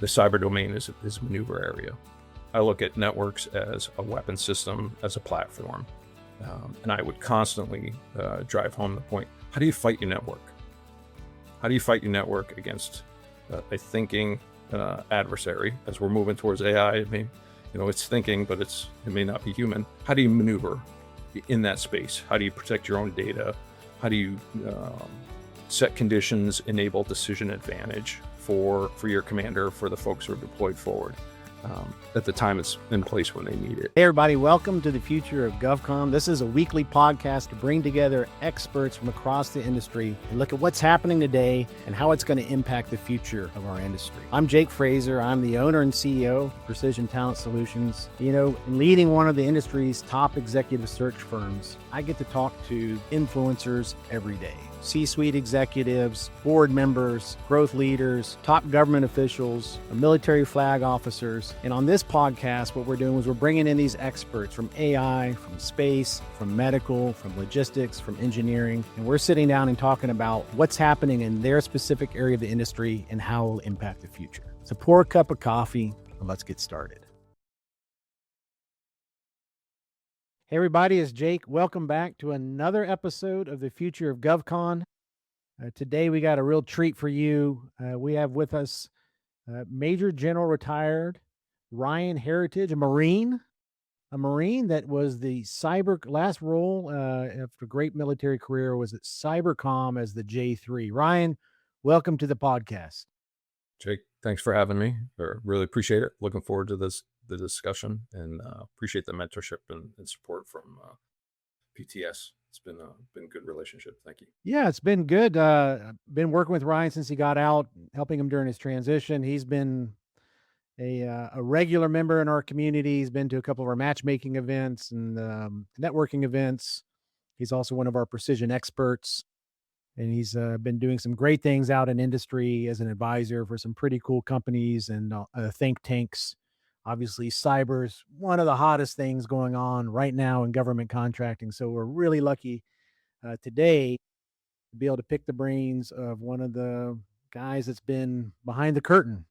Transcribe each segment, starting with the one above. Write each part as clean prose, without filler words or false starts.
the cyber domain is a maneuver area. I look at networks as a weapon system, as a platform. And I would constantly drive home the point, how do you fight your network? How do you fight your network against a thinking adversary? As we're moving towards AI, it's thinking, but it may not be human. How do you maneuver in that space? How do you protect your own data? How do you set conditions, enable decision advantage for your commander, for the folks who are deployed forward at the time it's in place when they need it? Hey everybody, welcome to the Future of GovCon. This is a weekly podcast to bring together experts from across the industry and look at what's happening today and how it's going to impact the future of our industry. I'm Jake Frazer. I'm the owner and CEO of Precision Talent Solutions. Leading one of the industry's top executive search firms, I get to talk to influencers every day. C-suite executives, board members, growth leaders, top government officials, military flag officers. And on this podcast, what we're doing is we're bringing in these experts from AI, from space, from medical, from logistics, from engineering. And we're sitting down and talking about what's happening in their specific area of the industry and how it will impact the future. So pour a cup of coffee and let's get started. Hey everybody, it's Jake. Welcome back to another episode of the Future of GovCon. Today we got a real treat for you. We have with us Major General retired Ryan Heritage, a Marine that was the last role after a great military career was at Cybercom as the J3. Ryan, welcome to the podcast. Jake, thanks for having me. Really appreciate it. Looking forward to the discussion, and appreciate the mentorship and support from PTS. It's been a good relationship. Thank you. Yeah, it's been good. Been working with Ryan since he got out, helping him during his transition. He's been a regular member in our community. He's been to a couple of our matchmaking events and networking events. He's also one of our precision experts. And he's been doing some great things out in industry as an advisor for some pretty cool companies and think tanks. Obviously, cyber is one of the hottest things going on right now in government contracting. So we're really lucky today to be able to pick the brains of one of the guys that's been behind the curtain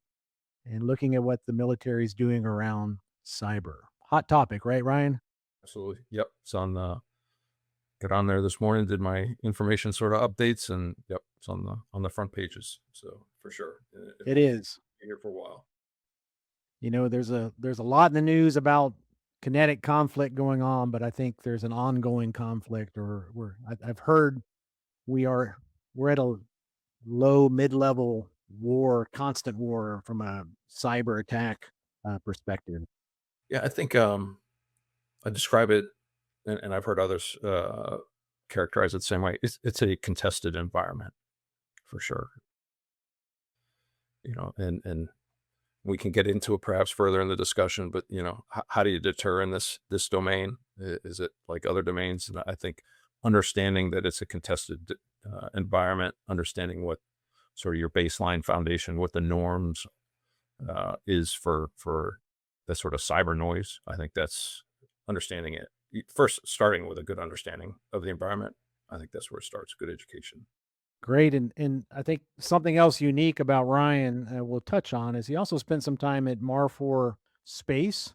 and looking at what the military is doing around cyber. Hot topic, right, Ryan? Absolutely. Yep. It's on got on there this morning, did my information sort of updates, and yep, it's on the front pages. So for sure. It is. Been here for a while. There's a lot in the news about kinetic conflict going on, but I think there's an ongoing conflict, or I've heard we're at a low mid-level war, constant war from a cyber attack perspective. Yeah, I think I describe it, and I've heard others characterize it the same way. It's a contested environment for sure. And we can get into it perhaps further in the discussion, but how do you deter in this domain? Is it like other domains? And I think understanding that it's a contested environment, understanding what sort of your baseline foundation, what the norms is for that sort of cyber noise. I think that's understanding it first, starting with a good understanding of the environment. I think that's where it starts. Good education. Great. And I think something else unique about Ryan we'll touch on is he also spent some time at Mar4 Space,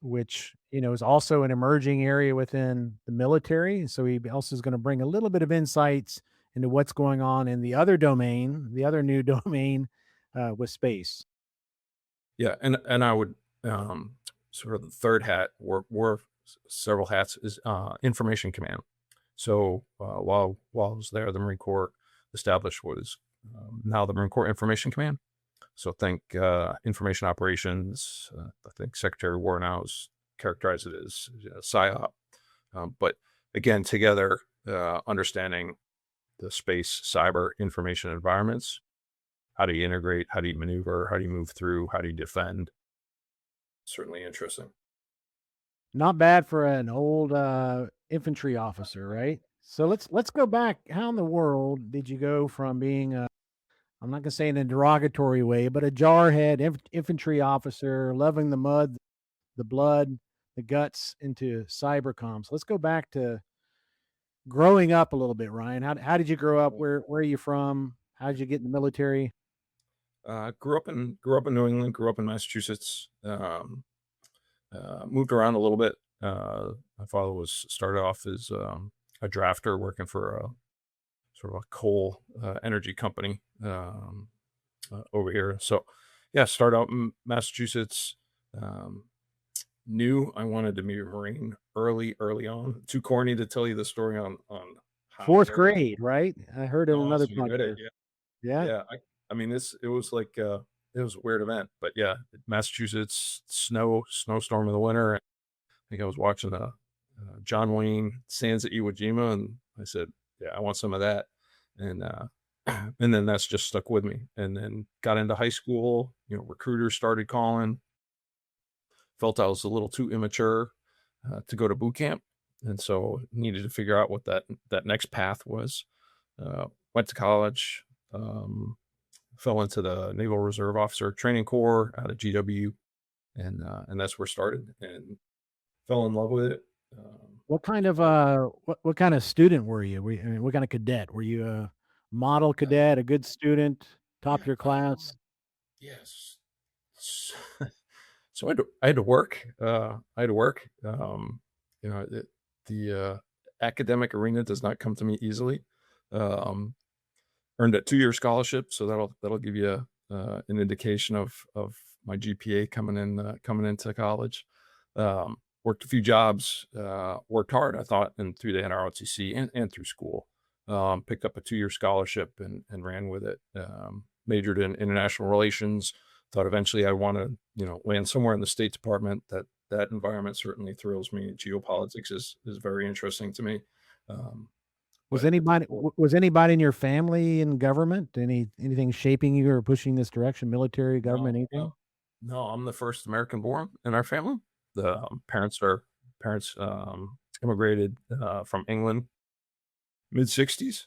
which, is also an emerging area within the military. So he also is going to bring a little bit of insights into what's going on in the other new domain with space. Yeah. And I would sort of the third hat, wore several hats, is information command. So while I was there, the Marine Corps established what is now the Marine Corps Information Command. So think information operations. I think Secretary War now has characterized it as PSYOP. But again, together, understanding the space, cyber, information environments. How do you integrate? How do you maneuver? How do you move through? How do you defend? Certainly interesting. Not bad for an old infantry officer, right? So let's go back. How in the world did you go from being I'm not going to say in a derogatory way, but a jarhead infantry officer, loving the mud, the blood, the guts, into cybercom? So let's go back to growing up a little bit, Ryan. How did you grow up? Where are you from? How did you get in the military? Grew up in New England. Grew up in Massachusetts. Moved around a little bit. My father was started off as a drafter working for a sort of a coal energy company over here. So, yeah, started out in Massachusetts. Um, Knew I wanted to be a Marine early on. Too corny to tell you the story on how I Fourth got. grade, right? I heard on Oh, another so you did it, podcast. yeah, Yeah. yeah. I mean, it was like it was a weird event, but yeah, Massachusetts snowstorm in the winter. I think I was watching a John Wayne Sands at Iwo Jima, and I said, "Yeah, I want some of that." And and then that's just stuck with me. And then got into high school. Recruiters started calling. Felt I was a little too immature to go to boot camp, and so needed to figure out what that next path was. Went to college. Fell into the Naval Reserve Officer Training Corps out of GW, and that's where I started, and fell in love with it. What kind of I, what kind of student were you? I mean, what kind of cadet? Were you a model cadet, a good student, yeah, top your class? yes. So I had to work. I had to work. The academic arena does not come to me easily. Um, Earned a 2-year scholarship, so that'll give you an indication of my GPA coming into college. Worked a few jobs, worked hard, I thought, and through the NROTC and through school. Picked up a 2-year scholarship and ran with it. Majored in international relations. Thought eventually I want to land somewhere in the State Department. That environment certainly thrills me. Geopolitics is very interesting to me. Um, Was but anybody was anybody in your family in government? Anything shaping you or pushing this direction? Military, government, No, anything? no, I'm the first American born in our family. The parents immigrated from England mid '60s,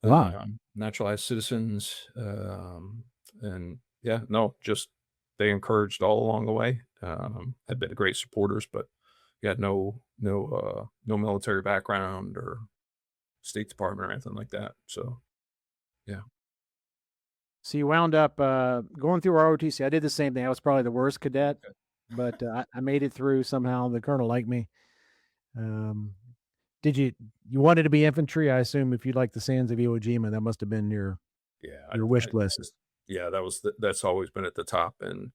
Wow. naturalized citizens, and yeah, no, just they encouraged all along the way. Had been great supporters, but got no military background or State Department or anything like that. So yeah, So you wound up going through ROTC. I did the same thing. I was probably the worst cadet, okay. but I made it through somehow. The colonel liked me. Um, did you wanted to be infantry? I assume if you like the sands of Iwo Jima, that must have been Yeah, your wish I list. yeah, that's always been at the top, and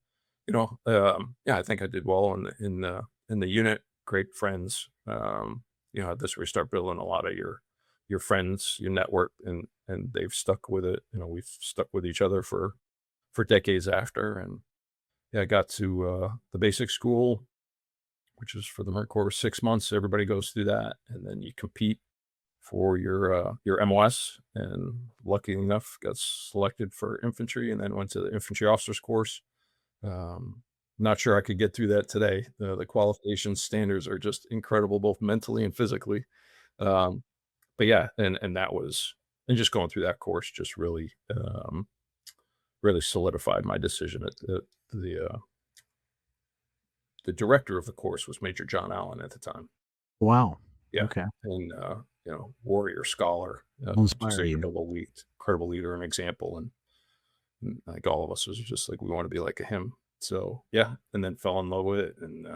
yeah, I think I did well in the unit. Great friends. This where you start building a lot of your friends, your network, and they've stuck with it. We've stuck with each other for decades after, and yeah, I got to the basic school, which is for the Marine Corps, 6 months. Everybody goes through that, and then you compete for your MOS, and lucky enough got selected for infantry, and then went to the infantry officers course. Not sure I could get through that today. The qualification standards are just incredible, both mentally and physically. Um, but yeah, and that was and just going through that course just really solidified my decision. The director of the course was Major John Allen at the time. Wow. Yeah, Okay. and warrior scholar, Will just inspire you. incredible leader and example, and like all of us was just like we want to be like him. So yeah, and then fell in love with it and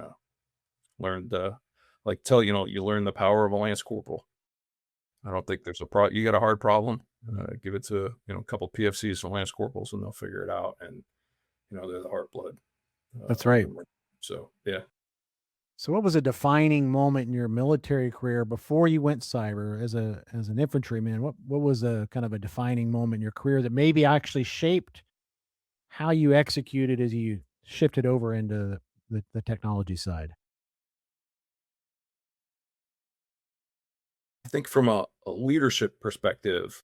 learned you learn the power of a lance corporal. I don't think there's you got a hard problem, give it to a couple PFCs and lance corporals and they'll figure it out, and they're the heart blood That's of right. the Marine. So yeah. So what was a defining moment in your military career before you went cyber as an infantryman? What was a kind of a defining moment in your career that maybe actually shaped how you executed as you shifted over into the technology side? I think from a leadership perspective,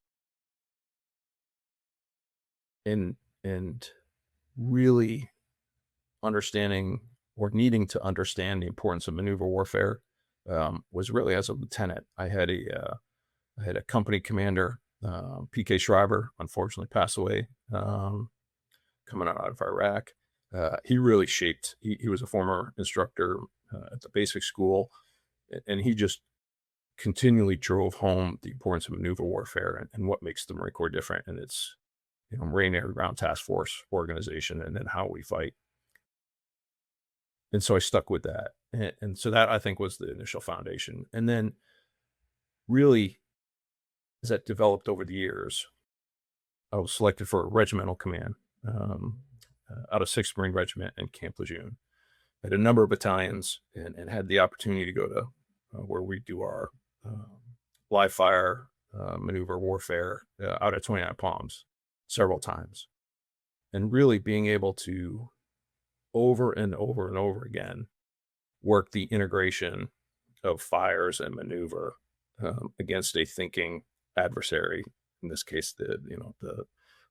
and really understanding or needing to understand the importance of maneuver warfare, was really as a lieutenant. I had a company commander, PK Schreiber, unfortunately passed away, coming out of Iraq. He really shaped. He was a former instructor at the basic school, and he just continually drove home the importance of maneuver warfare and what makes the Marine Corps different. And it's Marine Air Ground Task Force organization, and then how we fight. And so I stuck with that. And so that, I think, was the initial foundation. And then really, as that developed over the years, I was selected for a regimental command out of 6th Marine Regiment in Camp Lejeune. I had a number of battalions and had the opportunity to go to where we do our live fire maneuver warfare out at 29 Palms several times. And really being able to over and over and over again work the integration of fires and maneuver against a thinking adversary. In this case,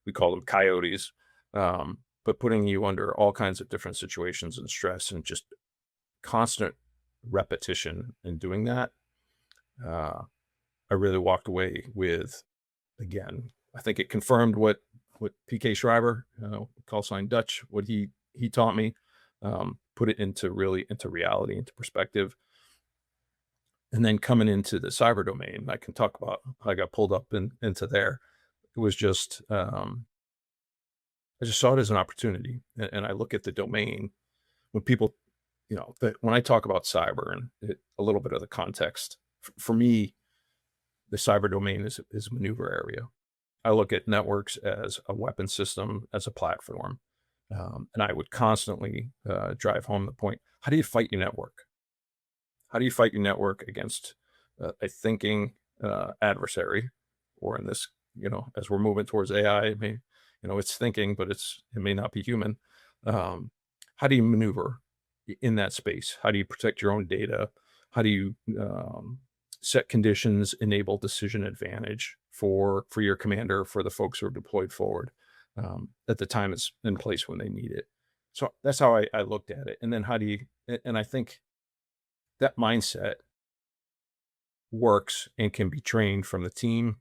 we call them coyotes, but putting you under all kinds of different situations and stress, and just constant repetition in doing that. I really walked away with, again, I think it confirmed what PK Schreiber, call sign Dutch, what he taught me, put it into reality, into perspective. And then coming into the cyber domain, I can talk about how I got pulled up into there. It was just, I just saw it as an opportunity. And I look at the domain when people, when I talk about cyber and a little bit of the context, for me, the cyber domain is a maneuver area. I look at networks as a weapon system, as a platform. And I would constantly drive home the point: how do you fight your network? How do you fight your network against a thinking adversary? Or in this, as we're moving towards AI, it's thinking, but it may not be human. How do you maneuver in that space? How do you protect your own data? How do you set conditions, enable decision advantage for your commander, for the folks who are deployed forward at the time it's in place when they need it? So that's how I looked at it. And then and I think that mindset works and can be trained from the team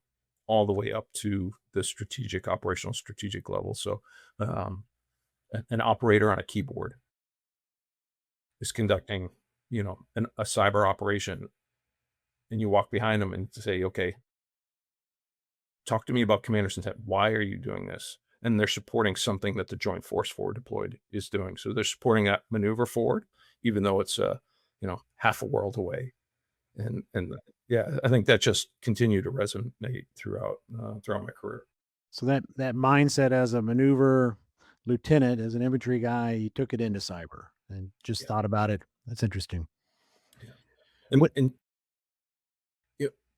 all the way up to the operational strategic level. So an operator on a keyboard is conducting, a cyber operation, and you walk behind them and say, okay, talk to me about commander's intent. Why are you doing this? And they're supporting something that the Joint Force Forward deployed is doing. So they're supporting that maneuver forward, even though it's half a world away. And yeah, I think that just continued to resonate throughout my career. So that mindset as a maneuver lieutenant, as an infantry guy, you took it into cyber and just thought about it. That's interesting. Yeah. And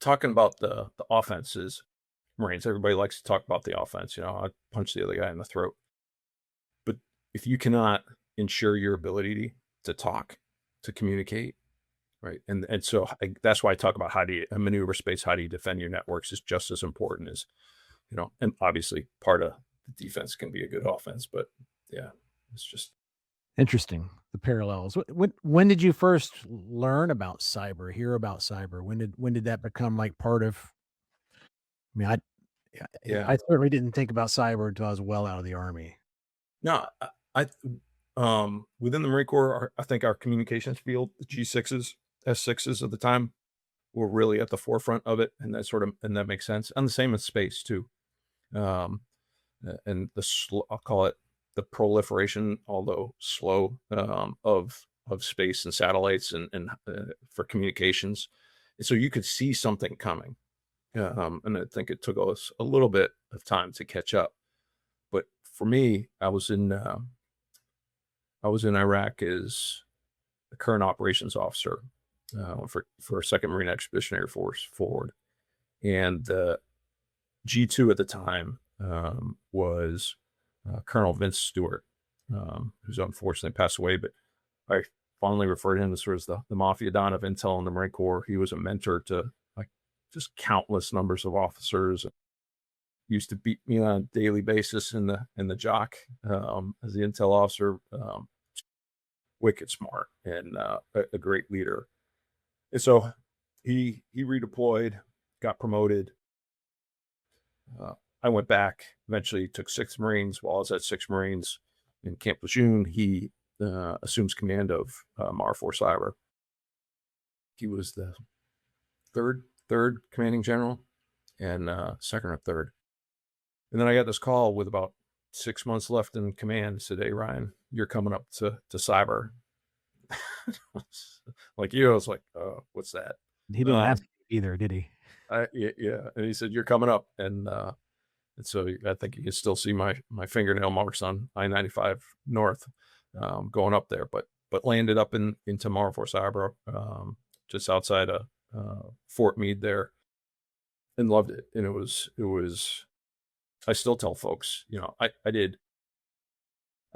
talking about the offenses, Marines, everybody likes to talk about the offense. I punch the other guy in the throat. But if you cannot ensure your ability to talk, to communicate, right? And so that's why I talk about a maneuver space, how do you defend your networks is just as important as, and obviously part of the defense can be a good offense, but yeah, it's just interesting, the parallels. When did you first learn about cyber, hear about cyber? When did that become like part of, I certainly didn't think about cyber until I was well out of the Army. No, I within the Marine Corps, I think our communications field, the G6s, S6s at the time, were really at the forefront of it, and that makes sense. And the same in space too. And I'll call it the proliferation, although slow, of space and satellites and for communications. And so you could see something coming. And I think it took us a little bit of time to catch up. But for me, I was in Iraq as the current operations officer for 2nd Marine Expeditionary Force Forward. And the G2 at the time was Colonel Vince Stewart, who's unfortunately passed away, but I fondly refer to him as sort of the Mafia Don of intel in the Marine Corps. He was a mentor to just countless numbers of officers. He used to beat me on a daily basis in the JOC as the intel officer. Wicked smart and a great leader. And so he redeployed, got promoted. I went back, eventually took 6th Marines. While I was at 6th Marines in Camp Lejeune, he assumes command of Mar 4 Cyber. He was the third commanding general and second or third. And then I got this call with about 6 months left in command. It said, "Hey, Ryan, you're coming up to cyber." Like you, I was like, what's that? He didn't ask you either, did he? Yeah. And he said, "You're coming up." And so I think you can still see my fingernail marks on I-95 North going up there, but landed up into Marforce Harbor, just outside of Fort Meade there, and loved it. And it was, I still tell folks, I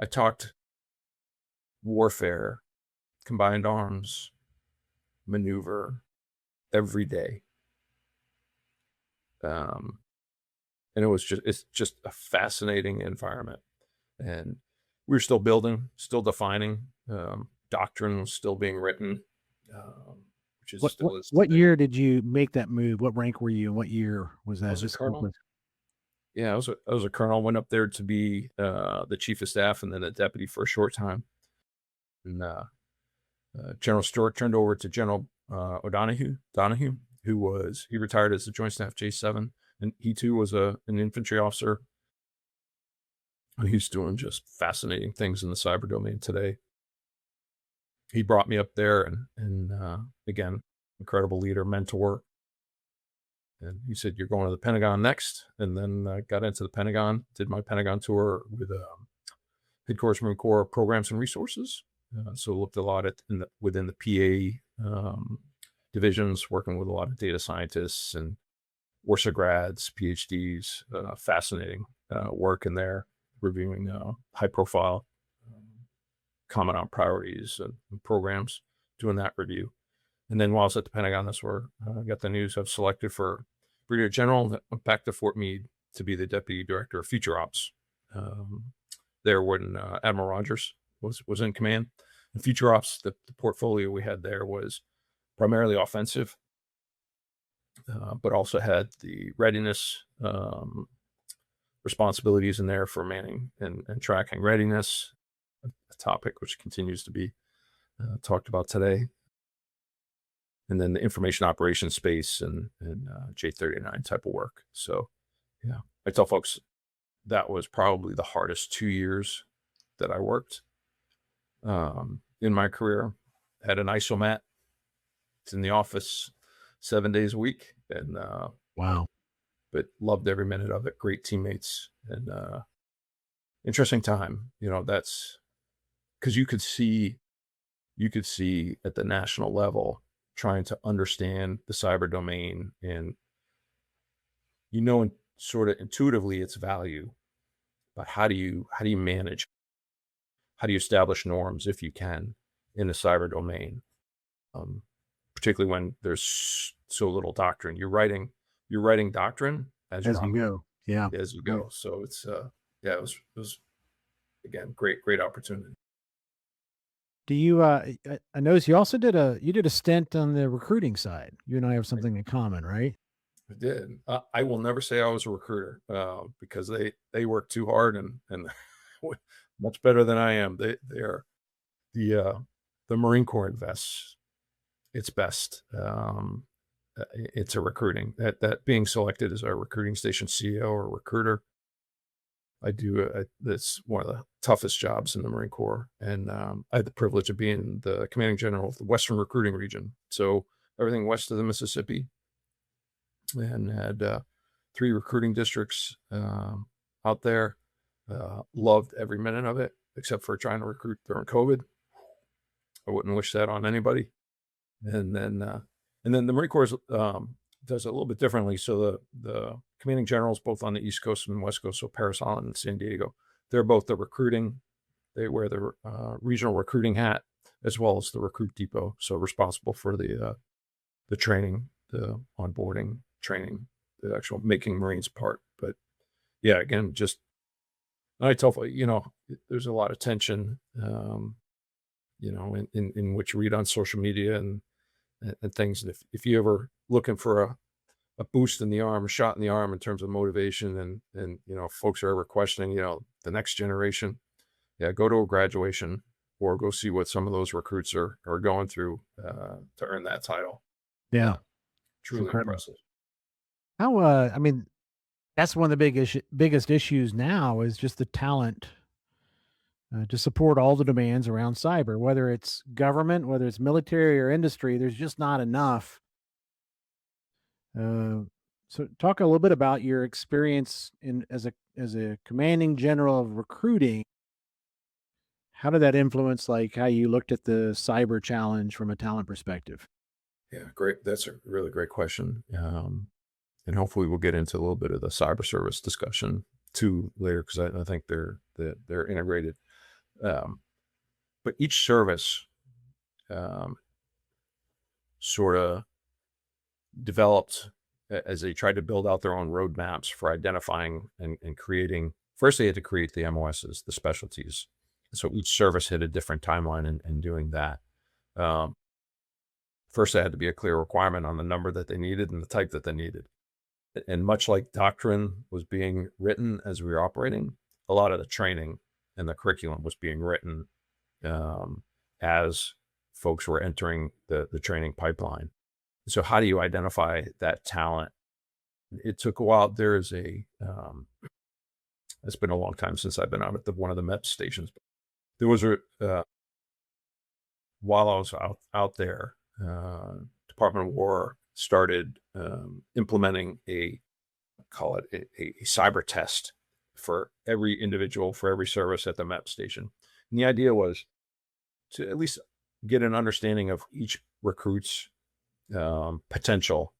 talked warfare, combined arms, maneuver every day. And it's just a fascinating environment. And we're still building, still defining, doctrine was still being written, which is what year did you make that move? What rank were you? And what year was that? I was a colonel. Yeah, I was a colonel. Went up there to be the chief of staff and then a deputy for a short time. And General Stewart turned over to General Donahue, who he retired as the Joint Staff J7, and he too was an infantry officer. He's doing just fascinating things in the cyber domain today. He brought me up there, and again, incredible leader, mentor. And he said, "You're going to the Pentagon next." And then I got into the Pentagon, did my Pentagon tour with Headquarters Marine Corps Programs and Resources. So looked a lot at within the PA divisions, working with a lot of data scientists and Warsaw grads, PhDs, fascinating work in there, reviewing high profile comment on priorities and programs, doing that review. And then while I was at the Pentagon, that's where I got the news I've selected for Brigadier General, went back to Fort Meade to be the Deputy Director of Future Ops. There when Admiral Rogers was in command. And Future Ops, the portfolio we had there was primarily offensive, but also had the readiness responsibilities in there for manning and tracking readiness, a topic which continues to be talked about today. And then the information operations space and J39 type of work. So, yeah, I tell folks that was probably the hardest 2 years that I worked in my career. Had an isomat. It's in the office 7 days a week, and wow, but loved every minute of it. Great teammates and interesting time. That's because you could see at the national level trying to understand the cyber domain, and sort of intuitively its value, but how do you manage, how do you establish norms if you can in the cyber domain, particularly when there's so little doctrine. You're writing doctrine as you go. Yeah, as you go. So it's it was again great opportunity. Do you? I noticed you also did a stint on the recruiting side. You and I have something in common, right? I did. I will never say I was a recruiter because they work too hard and much better than I am. They are the Marine Corps invests its best. It's a recruiting that being selected as our recruiting station CEO or recruiter. I do. That's one of the toughest jobs in the Marine Corps, and I had the privilege of being the commanding general of the Western Recruiting Region. So everything west of the Mississippi, and had 3 recruiting districts out there. Loved every minute of it, except for trying to recruit during COVID. I wouldn't wish that on anybody. And then the Marine Corps does it a little bit differently. So the commanding generals, both on the East Coast and West Coast, so Paris Island and San Diego, they're both the recruiting. They wear the regional recruiting hat as well as the recruit depot. So responsible for the training, the onboarding, training, the actual making Marines part. But yeah, again, just I tell there's a lot of tension, in what you read on social media and things. And if you ever looking for a boost in the arm, a shot in the arm in terms of motivation, and folks are ever questioning, the next generation, yeah, go to a graduation or go see what some of those recruits are going through to earn that title. Yeah, truly impressive. How That's one of the biggest issues now is just the talent to support all the demands around cyber, whether it's government, whether it's military or industry. There's just not enough. Uh, so, talk a little bit about your experience in as a commanding general of recruiting. How did that influence like how you looked at the cyber challenge from a talent perspective? Yeah, great. That's a really great question. And hopefully we'll get into a little bit of the cyber service discussion too later, because I think they're integrated. Um, but each service um, sort of developed as they tried to build out their own roadmaps for identifying and creating. First, they had to create the MOSs, the specialties. So each service had a different timeline in doing that. Um, First, there had to be a clear requirement on the number that they needed and the type that they needed. And much like doctrine was being written as we were operating, a lot of the training and the curriculum was being written as folks were entering the training pipeline. So how do you identify that talent? It took a while. There is it's been a long time since I've been out at one of the MEP stations. There was while I was out there, Department of War started implementing call it a cyber test for every individual, for every service at the MEP station. And the idea was to at least get an understanding of each recruit's potential,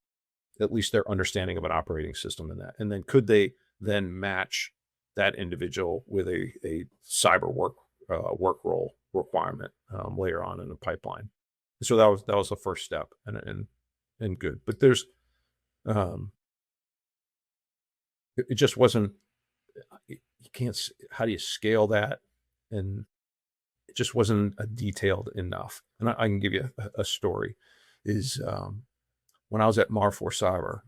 at least their understanding of an operating system in that. And then could they then match that individual with a cyber work role requirement later on in the pipeline. So that was the first step, and good. But there's it just wasn't. You can't. How do you scale that? And it just wasn't detailed enough. And I can give you a story. Is when I was at Mar 4 Cyber,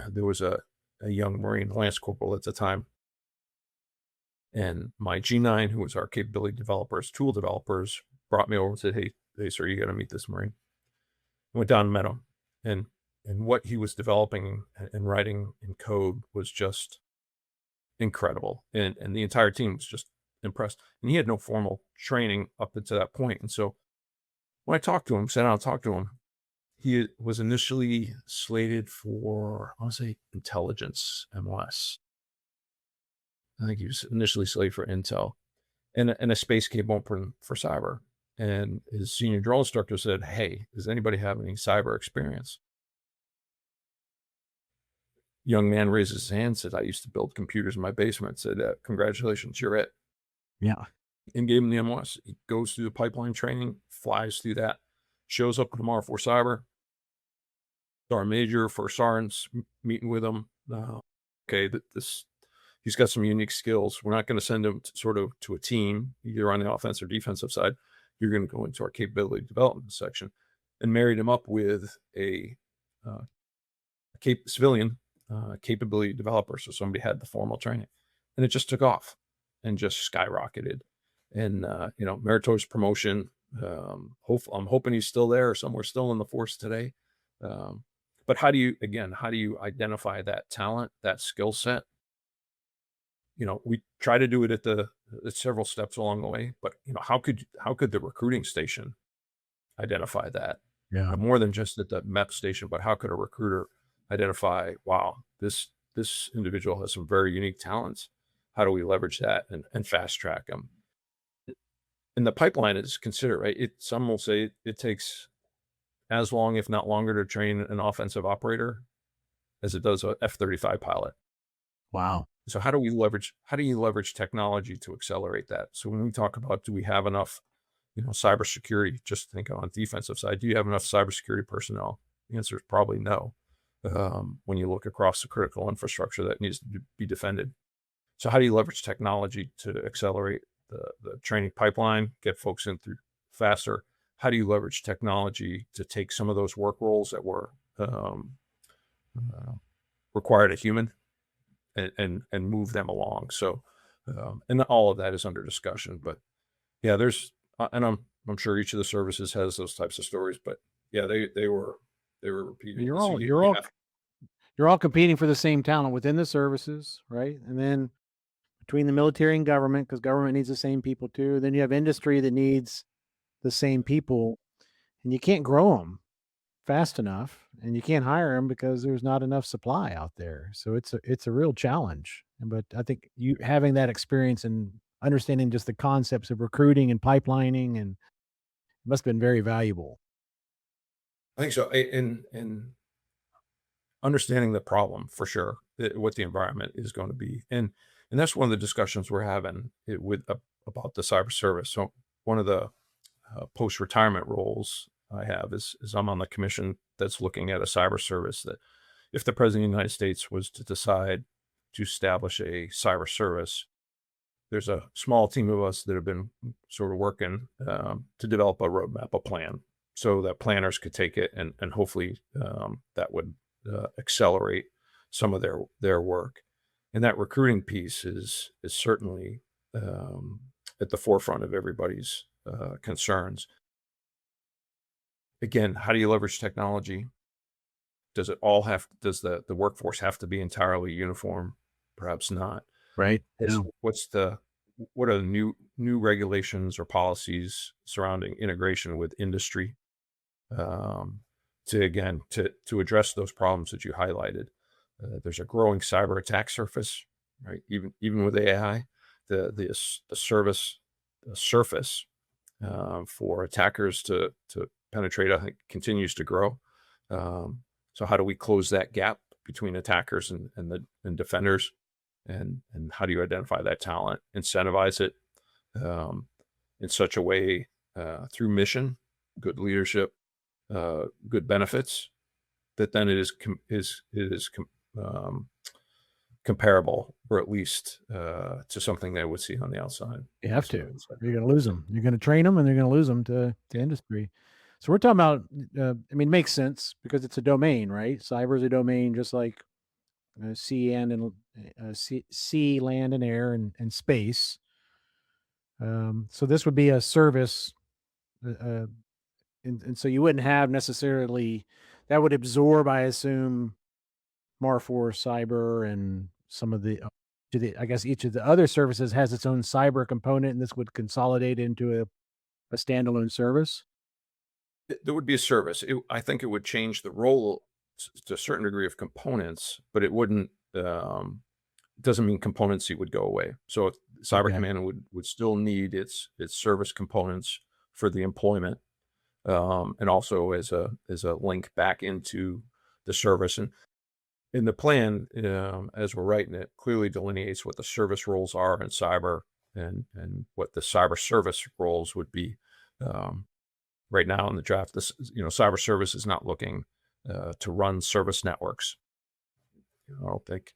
there was a young Marine Lance Corporal at the time. And my G9, who was our capability developers, tool developers, brought me over and said, hey, sir, you got to meet this Marine. I went down and met him. And what he was developing and writing in code was just incredible. And the entire team was just impressed. And he had no formal training up until that point. And so when I talked to him, sat down and talked to him, he was initially slated for, I want to say, intelligence MOS. I think he was initially slated for Intel, and a space came open for cyber. And his senior drill instructor said, hey, does anybody have any cyber experience? Young man raised his hand, said, I used to build computers in my basement. Said, congratulations, you're it. Yeah. And gave him the MOS. He goes through the pipeline training, flies through that, shows up tomorrow for cyber. Our major for sergeants meeting with him. Okay, he's got some unique skills. We're not going to send him to a team, either on the offensive or defensive side. You're going to go into our capability development section, and married him up with a civilian capability developer. So somebody had the formal training, and it just took off and just skyrocketed. And meritorious promotion. I'm hoping he's still there or somewhere still in the force today. But how do you identify that talent, that skill set? We try to do it at several steps along the way, but how could the recruiting station identify that? Yeah. More than just at the MEP station, but how could a recruiter identify, wow, this individual has some very unique talents. How do we leverage that and fast track them? And the pipeline is considered, right? Some will say it takes as long, if not longer, to train an offensive operator as it does a F-35 pilot. Wow. So how do you leverage technology to accelerate that? So when we talk about, do we have enough, cybersecurity, just think on the defensive side, do you have enough cybersecurity personnel? The answer is probably no. When you look across the critical infrastructure that needs to be defended. So how do you leverage technology to accelerate the training pipeline, get folks in through faster? How do you leverage technology to take some of those work roles that were required a human and move them along? So, and all of that is under discussion. But yeah, and I'm sure each of the services has those types of stories. But yeah, they were repeated. You're They're all competing for the same talent within the services, right? And then between the military and government, because government needs the same people too. Then you have industry that needs the same people, and you can't grow them fast enough, and you can't hire them because there's not enough supply out there. So it's a real challenge. But I think you having that experience and understanding just the concepts of recruiting and pipelining and must have been very valuable. I think so. In understanding the problem for sure, what the environment is going to be, and that's one of the discussions we're having about the cyber service. So one of the post-retirement roles I have is I'm on the commission that's looking at a cyber service that if the president of the United States was to decide to establish a cyber service, there's a small team of us that have been sort of working to develop a roadmap, a plan, so that planners could take it and hopefully that would accelerate some of their work. And that recruiting piece is certainly at the forefront of everybody's concerns. Again, how do you leverage technology? Does the workforce have to be entirely uniform? Perhaps not. Right. What are the new regulations or policies surrounding integration with industry to address those problems that you highlighted? There's a growing cyber attack surface, right? Even with AI, the surface for attackers to penetrate, I think, continues to grow. So how do we close that gap between attackers and defenders? And how do you identify that talent, incentivize it in such a way through mission, good leadership, good benefits, that then it is comparable, or at least to something they would see on the outside. You have to. You're going to lose them. You're going to train them, and they're going to lose them to industry. So we're talking about. I mean, it makes sense because it's a domain, right? Cyber is a domain, just like sea, land, and air, and space. So this would be a service, and so you wouldn't have necessarily that would absorb, I assume, Mar4 cyber and some of the. I guess each of the other services has its own cyber component, and this would consolidate into a standalone service. There would be a service. I think it would change the role to a certain degree of components, but it wouldn't. Doesn't mean componency would go away. So Cyber Command would still need its service components for the employment, and also as a link back into the service. And in the plan, as we're writing it, clearly delineates what the service roles are in cyber and what the cyber service roles would be. Right now in the draft, cyber service is not looking to run service networks. I don't think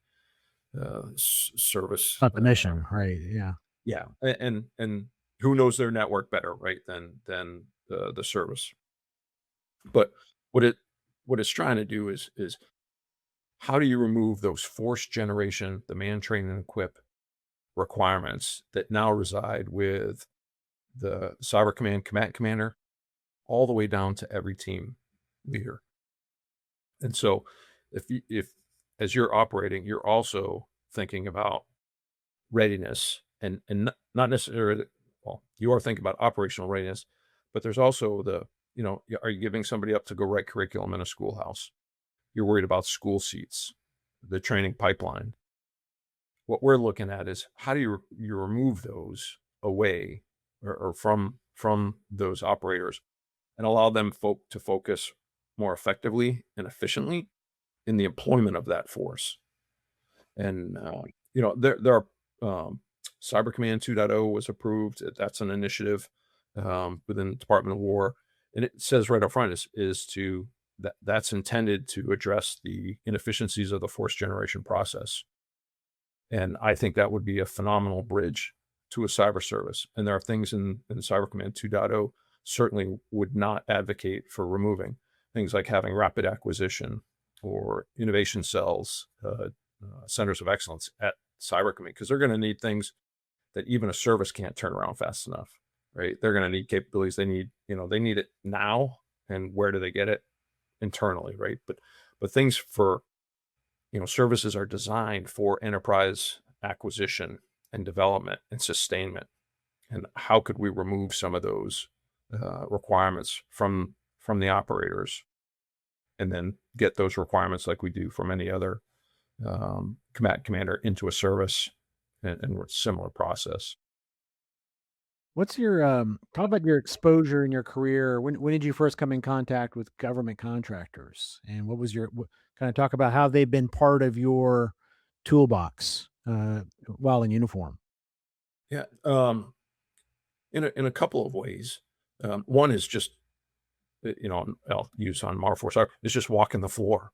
service. Not the mission, right? Yeah. Yeah, and who knows their network better, right, than the service. But what it's trying to do is how do you remove those force generation, demand, train, and equip requirements that now reside with the Cyber Command commander, all the way down to every team leader. And so if as you're operating, you're also thinking about readiness and not necessarily, well, you are thinking about operational readiness, but there's also are you giving somebody up to go write curriculum in a schoolhouse? You're worried about school seats, the training pipeline. What we're looking at is how do you remove those away or from those operators and allow them to focus more effectively and efficiently in the employment of that force. And there are Cyber Command 2.0 was approved. That's an initiative within the Department of War, and it says right up front that's intended to address the inefficiencies of the force generation process. And I think that would be a phenomenal bridge to a cyber service. And there are things in Cyber Command 2.0 certainly would not advocate for removing, things like having rapid acquisition or innovation cells, centers of excellence at Cyber Command, because they're going to need things that even a service can't turn around fast enough, right? They're going to need capabilities. They need it now. And where do they get it? Internally, right? But things for services are designed for enterprise acquisition and development and sustainment. And how could we remove some of those requirements from the operators, and then get those requirements like we do from any other commander into a service and similar process. What's your talk about your exposure in your career? When did you first come in contact with government contractors, and what was your kind of talk about how they've been part of your toolbox while in uniform? Yeah, in a couple of ways. One is just I'll use on Marforce. It's just walking the floor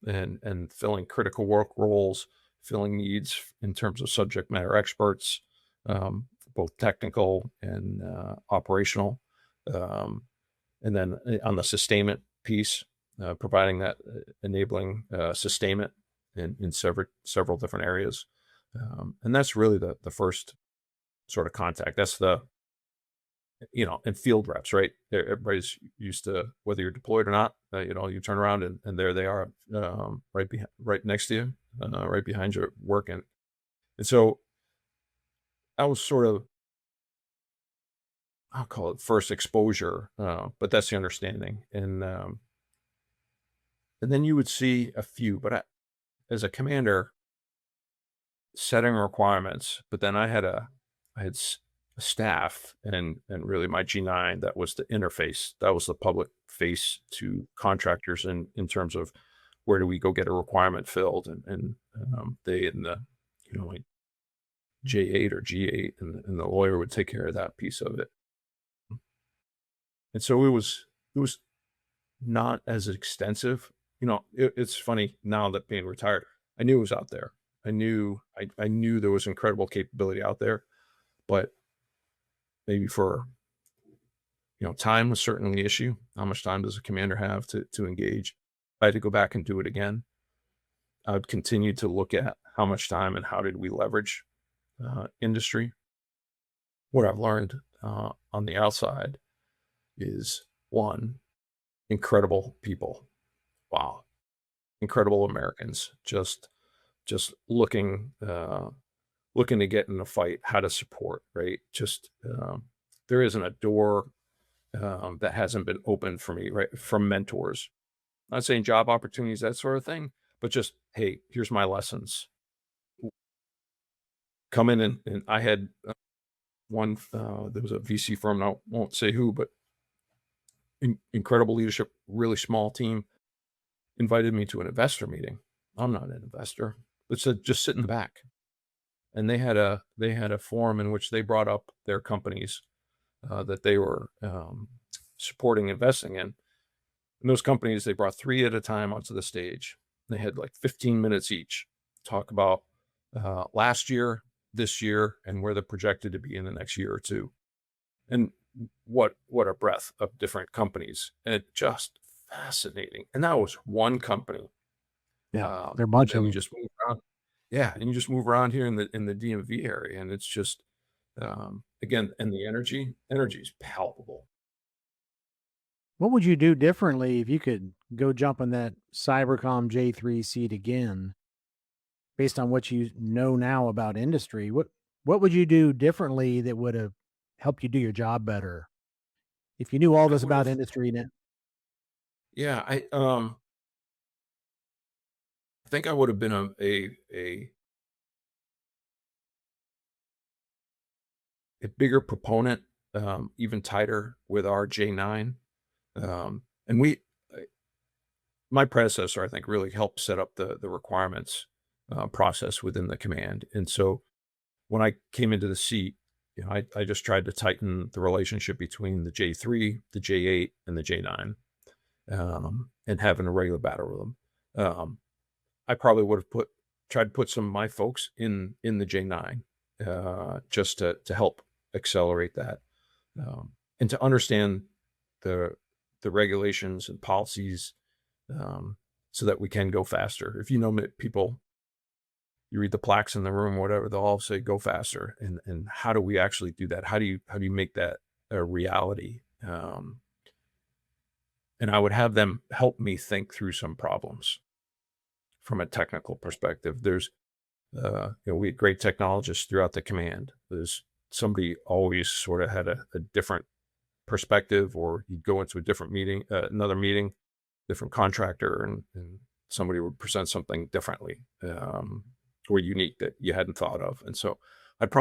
and filling critical work roles, filling needs in terms of subject matter experts, both technical and operational. And then on the sustainment piece, providing that enabling sustainment in several different areas. And that's really the first sort of contact. That's and field reps, right? Everybody's used to, whether you're deployed or not, you turn around and there they are, right next to you, right behind you working. And so I was sort of, I'll call it first exposure, but that's the understanding. And then you would see a few, but as a commander, setting requirements, but then I had a staff and really my G9, that was the interface, that was the public face to contractors in terms of where do we go get a requirement filled, and they in the like J8 or G8, and the lawyer would take care of that piece of it. And so it was not as extensive. It's funny now that being retired, I knew it was out there. I knew there was incredible capability out there, but maybe for time was certainly the issue. How much time does a commander have to engage? If I had to go back and do it again, I would continue to look at how much time and how did we leverage industry. What I've learned on the outside is, one, incredible people. Wow. Incredible Americans just looking to get in a fight, how to support, right? Just there isn't a door that hasn't been opened for me, right? From mentors. I'm not saying job opportunities, that sort of thing, but just, hey, here's my lessons. Come in and I had one, there was a VC firm, I won't say who, but incredible leadership, really small team, invited me to an investor meeting. I'm not an investor, but said, just sit in the back. And they had a forum in which they brought up their companies that they were supporting, investing in. And those companies, they brought 3 at a time onto the stage. They had like 15 minutes each, talk about last year, this year, and where they're projected to be in the next year or two. And what a breadth of different companies. And it just fascinating. And that was one company. Yeah, there are a bunch of them. Just move around. Yeah, and you just move around here in the DMV area, and it's just again, and the energy is palpable. What would you do differently if you could go jump in that Cybercom J3 seat again, based on what you know now about industry? What would you do differently that would have helped you do your job better if you knew all this about industry now? Yeah, I think I would have been a bigger proponent, even tighter with our J9. And my predecessor, I think, really helped set up the requirements process within the command. And so when I came into the seat, I just tried to tighten the relationship between the J3, the J8, and the J9, and having a regular battle rhythm. I probably would have tried to put some of my folks in the J9 just to help accelerate that, and to understand the regulations and policies, so that we can go faster. If people, you read the plaques in the room, whatever, they'll all say go faster. And how do we actually do that? How do you make that a reality? And I would have them help me think through some problems. from a technical perspective. There's, we had great technologists throughout the command. There's somebody always sort of had a different perspective, or you'd go into a different meeting, another meeting, different contractor, and somebody would present something differently, or unique that you hadn't thought of. And so I'd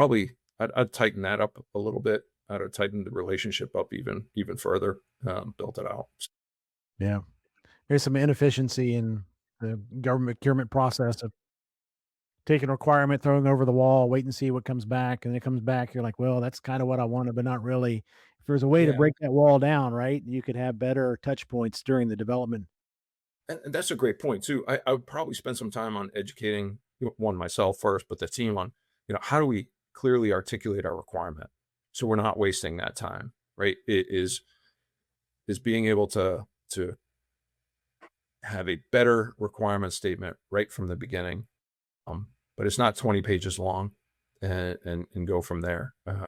tighten that up a little bit. I'd have tightened the relationship up even further, built it out. Yeah. There's some inefficiency in the government procurement process of taking a requirement, throwing over the wall, wait and see what comes back. And it comes back, you're like, well, that's kind of what I wanted, but not really. If there's a way to Yeah. break that wall down, right, you could have better touch points during the development. And that's a great point too. I would probably spend some time on educating, one, myself first, but the team on, how do we clearly articulate our requirement so we're not wasting that time, right? It is being able to have a better requirement statement right from the beginning, but it's not 20 pages long, and go from there. I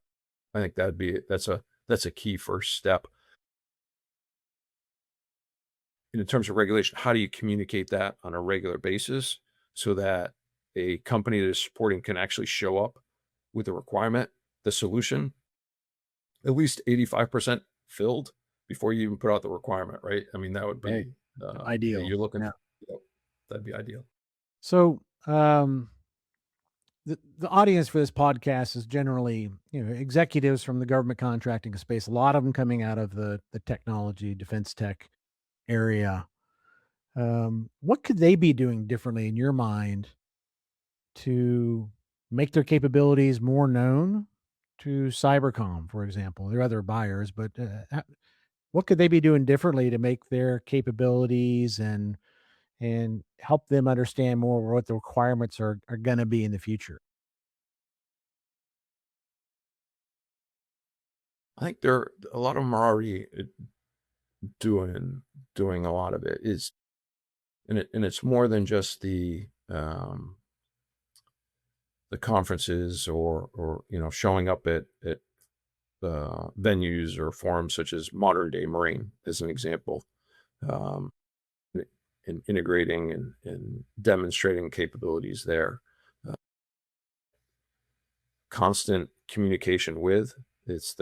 think that's a key first step. In terms of regulation, how do you communicate that on a regular basis so that a company that is supporting can actually show up with the requirement, the solution, at least 85% filled before you even put out the requirement, right? I mean, that would be Ideal. you're looking, Yeah. that'd be ideal. So, the audience for this podcast is generally, executives from the government contracting space, a lot of them coming out of the technology, defense tech area. What could they be doing differently in your mind to make their capabilities more known to Cybercom, for example? There are other buyers, but what could they be doing differently to make their capabilities and help them understand more what the requirements are going to be in the future? I think a lot of them are already doing a lot of it is, and it's more than just the conferences or showing up at venues or forums such as Modern Day Marine as an example, and integrating and demonstrating capabilities there. Constant communication with with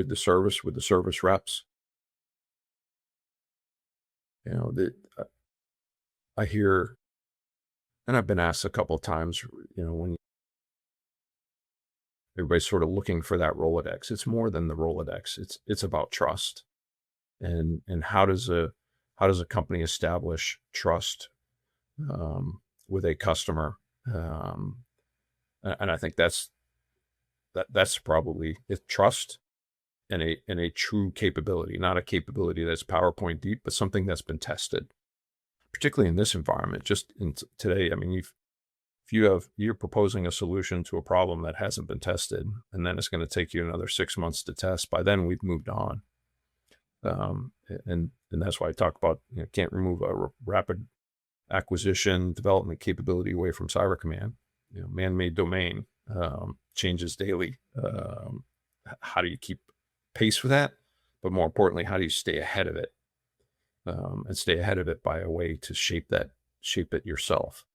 the service reps. I hear, and I've been asked a couple of times, when everybody's sort of looking for that Rolodex, it's more than the Rolodex. It's about trust, and how does a company establish trust with a customer? And I think that's probably it's trust and a true capability, not a capability that's PowerPoint deep, but something that's been tested, particularly in this environment. Just in today, I mean, if you're proposing a solution to a problem that hasn't been tested, and then it's going to take you another 6 months to test. By then, we've moved on, and that's why I talk about can't remove a rapid acquisition development capability away from Cyber Command. Man-made domain changes daily. How do you keep pace with that? But more importantly, how do you stay ahead of it? And stay ahead of it by a way to shape it yourself.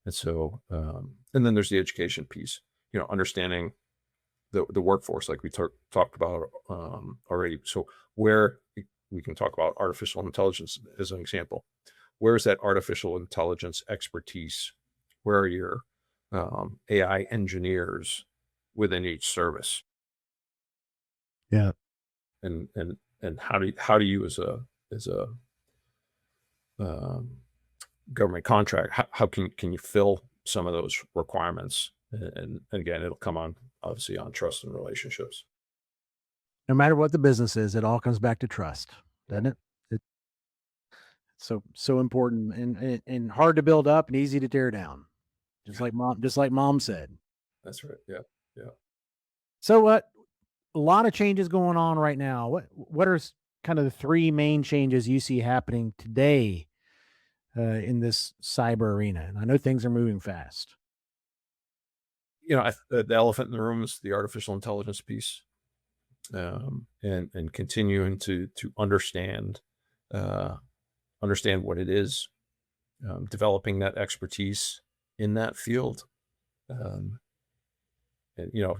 And so, and then there's the education piece, understanding the workforce, like we talked about already. So where we can talk about artificial intelligence as an example, where is that artificial intelligence expertise? Where are your AI engineers within each service? Yeah. And how do you as a government contract, how can you fill some of those requirements? And again, it'll come on obviously on trust and relationships. No matter what the business is, it all comes back to trust, doesn't it? It's so important and hard to build up and easy to tear down. Just like mom said. That's right. Yeah. Yeah. So a lot of changes going on right now. What are kind of the three main changes you see happening today in this cyber arena? And I know things are moving fast. The elephant in the room is the artificial intelligence piece, and continuing to understand what it is, developing that expertise in that field. And,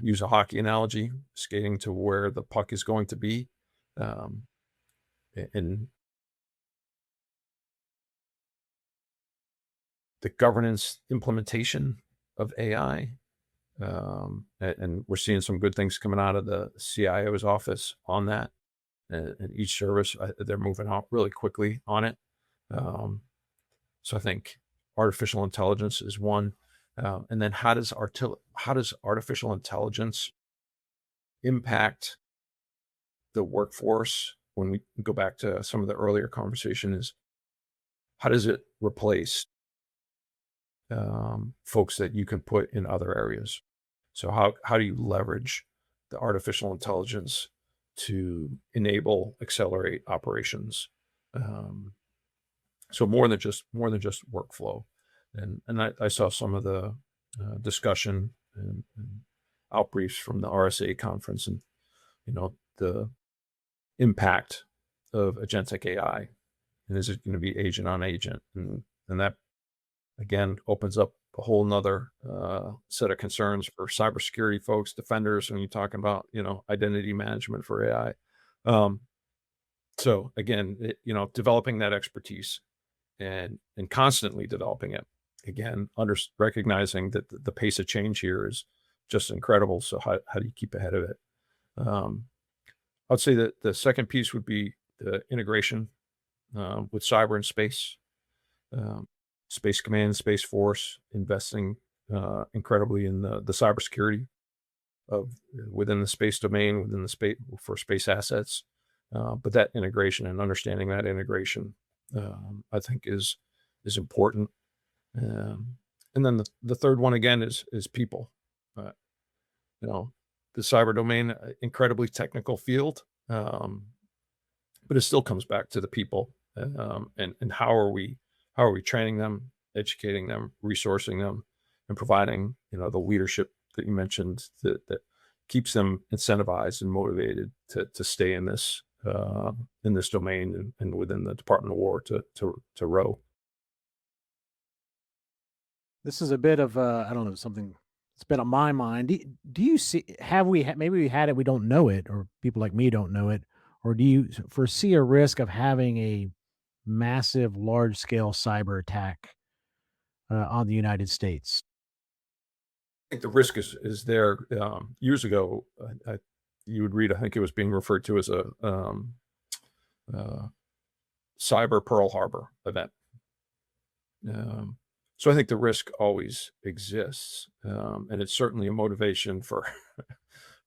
use a hockey analogy, skating to where the puck is going to be. And the governance implementation of AI. And we're seeing some good things coming out of the CIO's office on that. And each service, they're moving out really quickly on it. So I think artificial intelligence is one. And then how does artificial intelligence impact the workforce? When we go back to some of the earlier conversation, is how does it replace folks that you can put in other areas? So how do you leverage the artificial intelligence to enable, accelerate operations? So more than just workflow. And I saw some of the discussion and outbriefs from the RSA conference, and the impact of agentic AI, and is it going to be agent on agent, and that again opens up a whole nother set of concerns for cybersecurity folks, defenders, when you're talking about identity management for AI. So again, developing that expertise and constantly developing it. Again, recognizing that the pace of change here is just incredible. So how do you keep ahead of it? I'd say that the second piece would be the integration with cyber and space. Space Command, Space Force, investing incredibly in the cybersecurity within the space domain, within the space for space assets. But that integration and understanding that integration, I think is important. And then the third one again is people. The cyber domain, incredibly technical field, but it still comes back to the people, and how are we training them, educating them, resourcing them, and providing the leadership that you mentioned that keeps them incentivized and motivated to stay in this domain and within the Department of War to row. This is a bit of I don't know, something that's been on my mind. Do you see? Maybe we had it, we don't know it, or people like me don't know it, or do you foresee a risk of having a massive, large scale cyber attack on the United States? I think the risk is there. Years ago, you would read, I think it was being referred to as a cyber Pearl Harbor event. So I think the risk always exists, and it's certainly a motivation for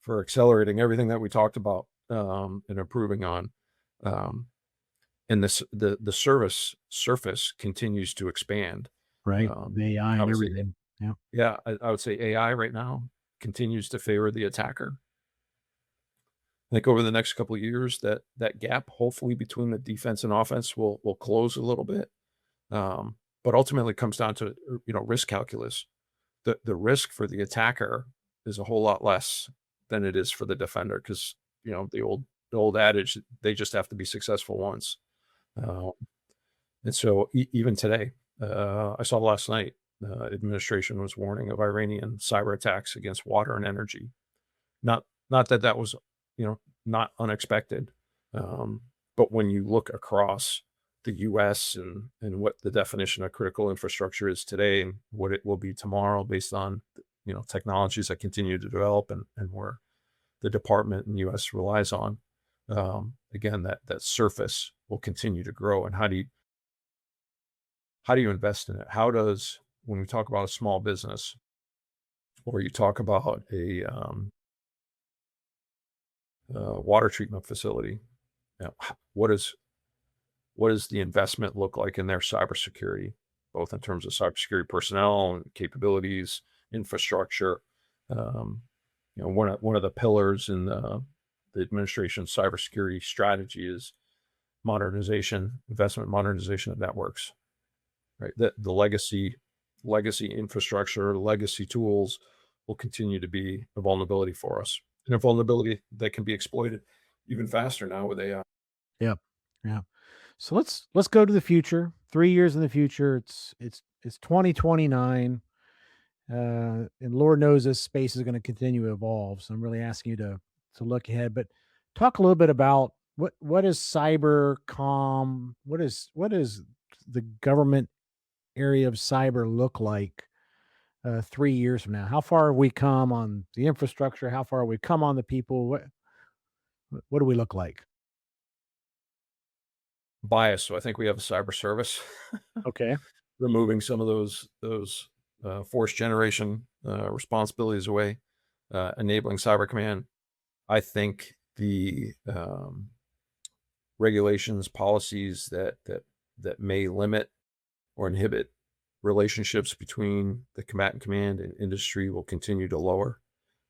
for accelerating everything that we talked about and improving on. And the service surface continues to expand. Right, the AI and Obviously, everything. Yeah. yeah, I would say AI right now continues to favor the attacker. I think over the next couple of years, that gap, hopefully between the defense and offense, will close a little bit. But ultimately, it comes down to risk calculus. The risk for the attacker is a whole lot less than it is for the defender, because the old adage, they just have to be successful once. And so even today, I saw last night, administration was warning of Iranian cyber attacks against water and energy. Not that was not unexpected, but when you look across the U.S. and what the definition of critical infrastructure is today and what it will be tomorrow, based on technologies that continue to develop and where the department and U.S. relies on, again, that surface will continue to grow. And how do you invest in it? When we talk about a small business, or you talk about a water treatment facility, what does the investment look like in their cybersecurity, both in terms of cybersecurity personnel and capabilities, infrastructure? One of the pillars in the administration's cybersecurity strategy is investment modernization of networks. Right, the legacy infrastructure, legacy tools will continue to be a vulnerability for us, and a vulnerability that can be exploited even faster now with AI. Yeah. Yeah. So let's go to the future. 3 years in the future, it's 2029, and Lord knows this space is going to continue to evolve. So I'm really asking you to look ahead, but talk a little bit about what is cyber com? What is the government area of cyber look like 3 years from now? How far have we come on the infrastructure? How far have we come on the people? What do we look like? Bias. So I think we have a cyber service, Okay. removing some of those force generation responsibilities away, enabling cyber command. I think the regulations, policies that may limit or inhibit relationships between the combatant command and industry will continue to lower,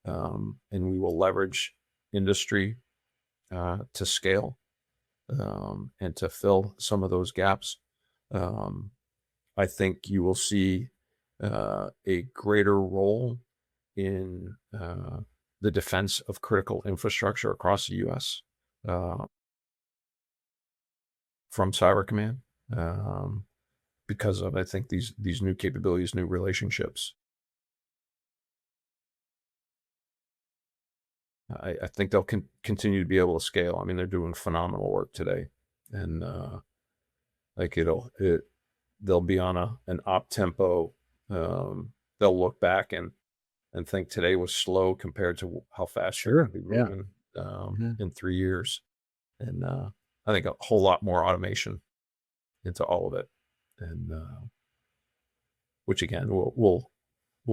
and we will leverage industry to scale, and to fill some of those gaps. Um, I think you will see a greater role in the defense of critical infrastructure across the U.S. Uh, from Cyber Command, because of, I think, these new capabilities, new relationships. I think they'll continue to be able to scale. I mean, they're doing phenomenal work today, and like they'll be on an op tempo. They'll look back and think today was slow compared to how fast you're Sure. going to be Yeah. moving Mhm. in 3 years. And I think a whole lot more automation into all of it, and which again will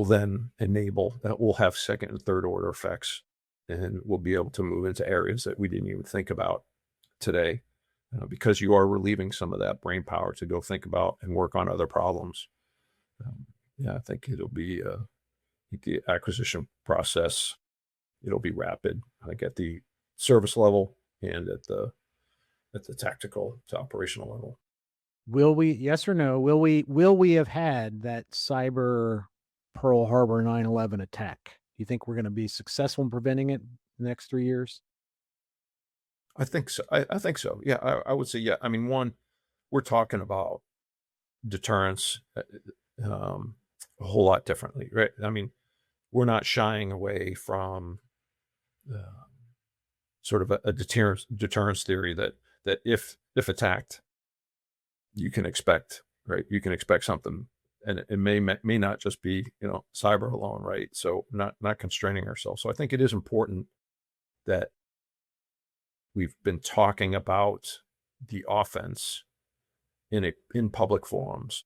then enable that we'll have second and third order effects, and we'll be able to move into areas that we didn't even think about today, because you are relieving some of that brain power to go think about and work on other problems. Yeah, I think it'll be the acquisition process. It'll be rapid. I think at the service level and at the tactical to operational level. Will we, yes or no, will we have had that cyber Pearl Harbor 9/11 attack? Do you think we're going to be successful in preventing it in the next 3 years? I think so. I think so. Yeah, I would say yeah. I mean, one, we're talking about deterrence a whole lot differently, right? I mean, we're not shying away from uh, sort of a deterrence theory that if attacked, you can expect, right? You can expect something, and it may not just be cyber alone, right? So not constraining ourselves. So I think it is important that we've been talking about the offense in public forums,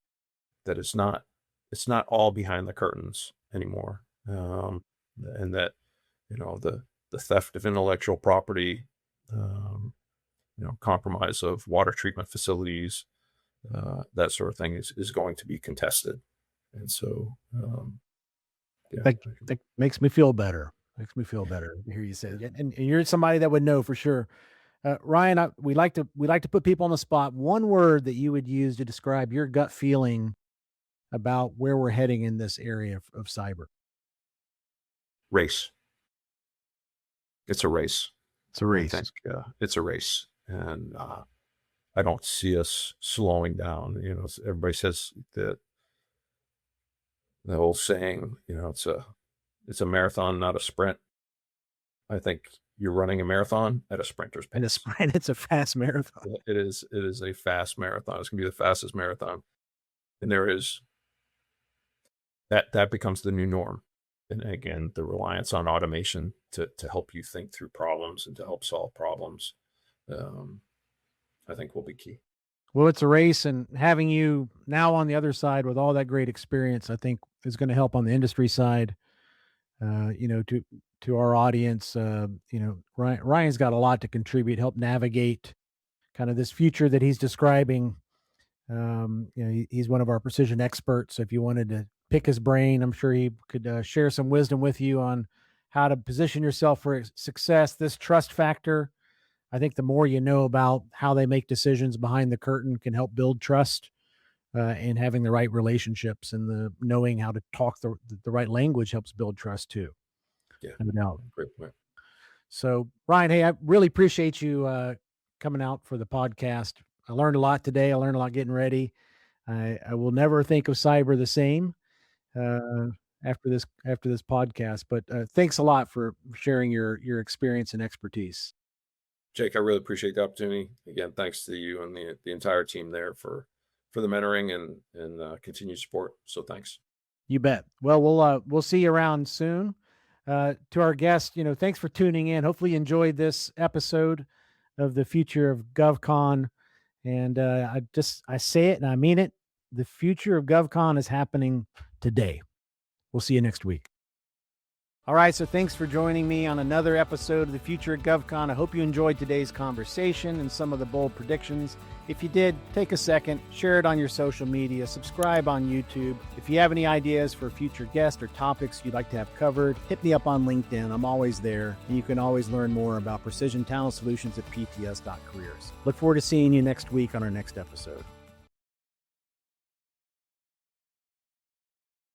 that it's not all behind the curtains anymore, and that the theft of intellectual property, um, compromise of water treatment facilities, that sort of thing is going to be contested. And so yeah, That makes me feel better. Makes me feel better to hear you say that. And you're somebody that would know for sure. Ryan, we like to put people on the spot. One word that you would use to describe your gut feeling about where we're heading in this area of cyber. race. It's a race. It's a I race. think it's a race, and I don't see us slowing down. Everybody says that the old saying, it's a marathon, not a sprint. I think you're running a marathon at a sprinter's And pace. it's a fast marathon. It is a fast marathon. It's gonna be the fastest marathon, and there is that becomes the new norm. And again, the reliance on automation to help you think through problems and to help solve problems, um, I think will be key. Well, it's a race, and having you now on the other side with all that great experience, I think is going to help on the industry side. To our audience, Ryan's got a lot to contribute, help navigate kind of this future that he's describing. He's one of our precision experts. So if you wanted to pick his brain, I'm sure he could share some wisdom with you on how to position yourself for success. This trust factor, I think the more you know about how they make decisions behind the curtain can help build trust, and having the right relationships and the knowing how to talk the right language helps build trust too. Yeah, No doubt. great point. So, Ryan, hey, I really appreciate you coming out for the podcast. I learned a lot today. I learned a lot getting ready. I will never think of cyber the same uh, after this podcast. But thanks a lot for sharing your experience and expertise. Jake, I really appreciate the opportunity. Again, thanks to you and the entire team there for the mentoring and continued support. So thanks. You bet. Well, we'll see you around soon. To our guests, thanks for tuning in. Hopefully you enjoyed this episode of the Future of GovCon. And I say it and I mean it. The future of GovCon is happening today. We'll see you next week. All right, so thanks for joining me on another episode of the Future of GovCon. I hope you enjoyed today's conversation and some of the bold predictions. If you did, take a second, share it on your social media, subscribe on YouTube. If you have any ideas for future guests or topics you'd like to have covered, hit me up on LinkedIn. I'm always there, and you can always learn more about precision talent solutions at pts.careers. Look forward to seeing you next week on our next episode.